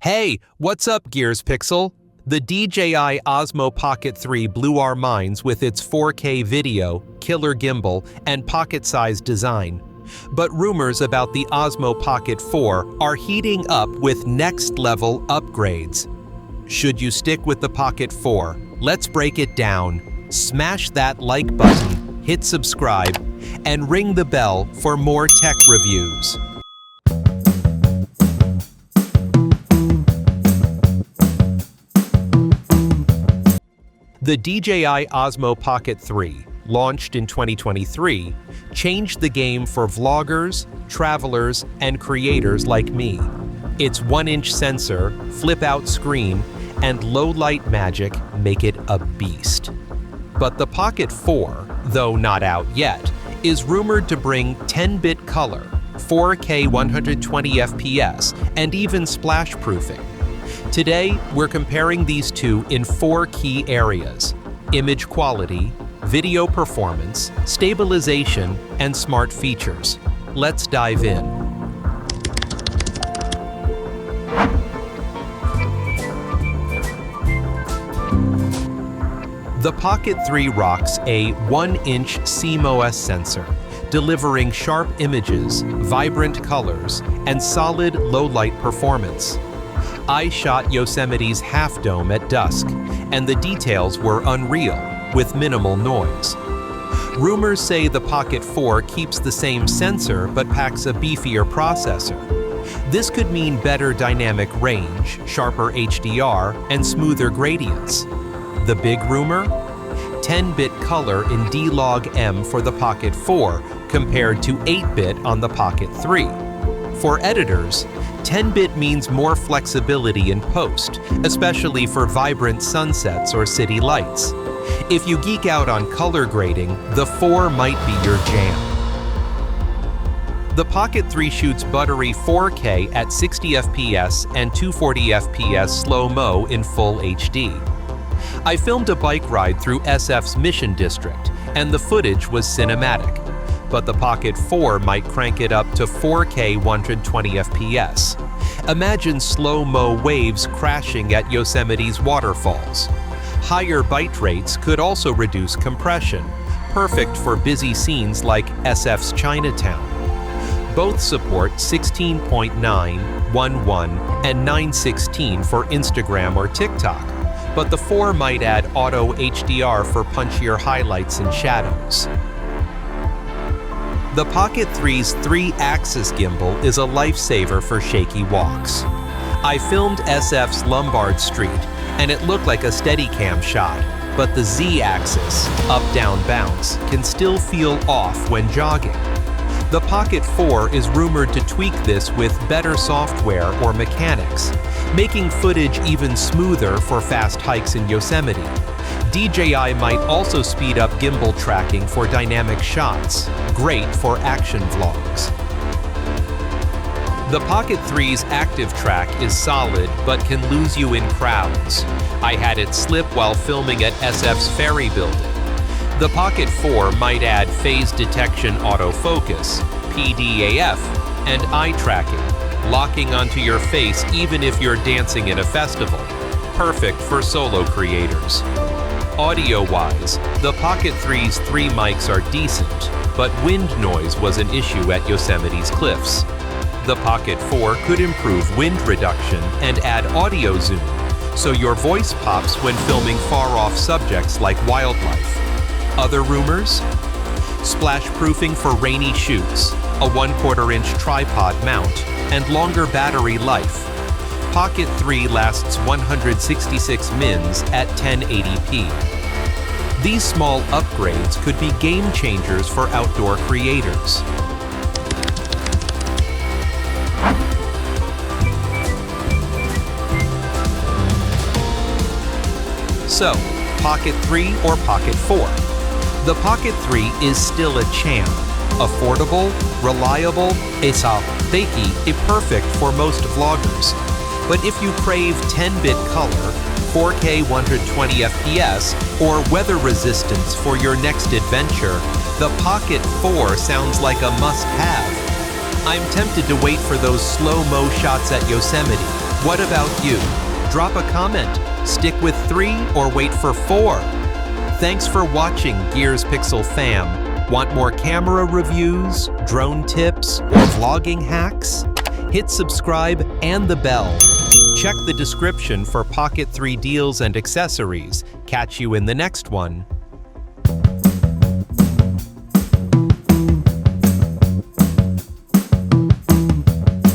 Hey, what's up, GearsPixel? The DJI Osmo Pocket 3 blew our minds with its 4K video, killer gimbal, and pocket-sized design. But rumors about the Osmo Pocket 4 are heating up with next-level upgrades. Should you stick with the Pocket 4? Let's break it down. Smash that like button, hit subscribe, and ring the bell for more tech reviews. The DJI Osmo Pocket 3, launched in 2023, changed the game for vloggers, travelers, and creators like me. Its 1-inch sensor, flip-out screen, and low-light magic make it a beast. But the Pocket 4, though not out yet, is rumored to bring 10-bit color, 4K 120 FPS, and even splash proofing. Today, we're comparing these two in 4 key areas: image quality, video performance, stabilization, and smart features. Let's dive in. The Pocket 3 rocks a 1-inch CMOS sensor, delivering sharp images, vibrant colors, and solid low-light performance. I shot Yosemite's Half Dome at dusk, and the details were unreal, with minimal noise. Rumors say the Pocket 4 keeps the same sensor but packs a beefier processor. This could mean better dynamic range, sharper HDR, and smoother gradients. The big rumor? 10-bit color in D-Log-M for the Pocket 4 compared to 8-bit on the Pocket 3. For editors, 10-bit means more flexibility in post, especially for vibrant sunsets or city lights. If you geek out on color grading, the 4 might be your jam. The Pocket 3 shoots buttery 4K at 60 FPS and 240 FPS slow-mo in full HD. I filmed a bike ride through SF's Mission District, and the footage was cinematic. But the Pocket 4 might crank it up to 4K 120 FPS. Imagine slow-mo waves crashing at Yosemite's waterfalls. Higher byte rates could also reduce compression, perfect for busy scenes like SF's Chinatown. Both support 16.9, 11, and 916 for Instagram or TikTok, but the 4 might add auto HDR for punchier highlights and shadows. The Pocket 3's 3-axis gimbal is a lifesaver for shaky walks. I filmed SF's Lombard Street, and it looked like a Steadicam shot, but the Z-axis, up-down bounce, can still feel off when jogging. The Pocket 4 is rumored to tweak this with better software or mechanics, making footage even smoother for fast hikes in Yosemite. DJI might also speed up gimbal tracking for dynamic shots, great for action vlogs. The Pocket 3's active track is solid but can lose you in crowds. I had it slip while filming at SF's Ferry Building. The Pocket 4 might add phase detection autofocus, PDAF, and eye tracking, locking onto your face even if you're dancing at a festival. Perfect for solo creators. Audio-wise, the Pocket 3's 3 mics are decent, but wind noise was an issue at Yosemite's cliffs. The Pocket 4 could improve wind reduction and add audio zoom, so your voice pops when filming far-off subjects like wildlife. Other rumors? Splash proofing for rainy shoots, a 1/4-inch tripod mount, and longer battery life. Pocket 3 lasts 166 mins at 1080p. These small upgrades could be game changers for outdoor creators. So, Pocket 3 or Pocket 4? The Pocket 3 is still a champ. Affordable, reliable, perfect for most vloggers. But if you crave 10-bit color, 4K 120 FPS, or weather resistance for your next adventure, the Pocket 4 sounds like a must-have. I'm tempted to wait for those slow-mo shots at Yosemite, What about you? Drop a comment, stick with 3 or wait for 4. Thanks for watching, GearsPixel fam. Want more camera reviews, drone tips, or vlogging hacks? Hit subscribe and the bell. Check the description for Pocket 3 deals and accessories. Catch you in the next one.